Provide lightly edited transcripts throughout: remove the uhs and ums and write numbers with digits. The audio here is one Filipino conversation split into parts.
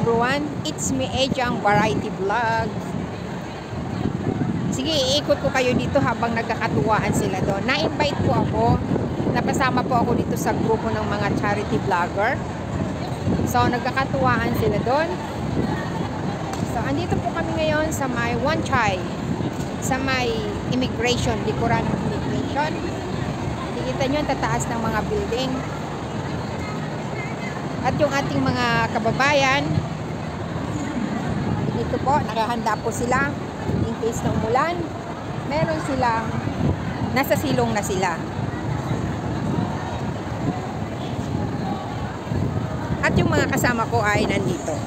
everyone, it's me Ejang Variety Vlog. Sige, iikot ko kayo dito habang nagkakatuwaan sila doon. Na-invite po ako, napasama po ako dito sa grupo ng mga charity vlogger. So, nagkakatuwaan sila doon. So, andito po kami ngayon sa may Wan Chai, sa may immigration, likuran ng immigration. Nakikita nyo ang tataas ng mga building. At yung ating mga kababayan, dito po, nakahanda po sila. In case ng umulan, meron silang, nasa silong na sila. At yung mga kasama ko ay nandito.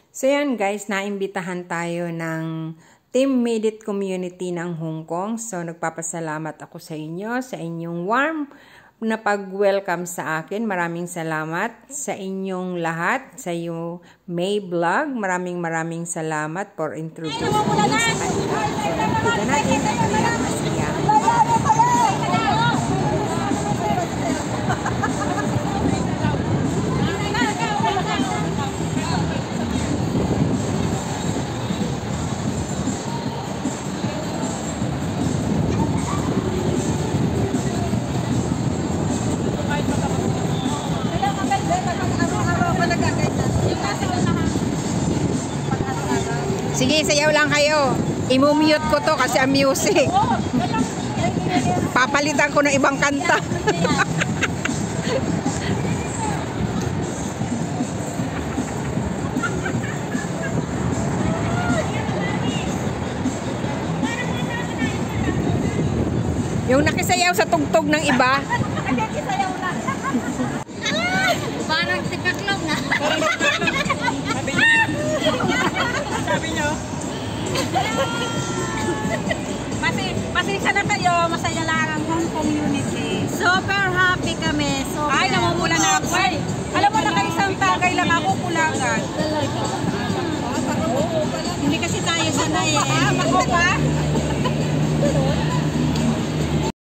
So yan guys, naimbitahan tayo ng Team Made It Community ng Hong Kong. So nagpapasalamat ako sa inyo, sa inyong warm na pag-welcome sa akin. Maraming salamat sa inyong lahat, sa iyo May Vlog. Maraming salamat for introducing me sa kanila. So nakikita natin ang kanilang masaya. Sige, sayaw lang kayo. I-mute ko to kasi ang music. Papalitan ko ng ibang kanta. Yung nakisayaw sa tugtog ng iba. Nakisayaw na. Parang tikaklong na. Sabi nyo? Pasensya na kayo, masaya lang ang Hong community. Super happy kami. Ay, namumula na ako. Ay, alam mo na isang tagay lang ako, kulangan.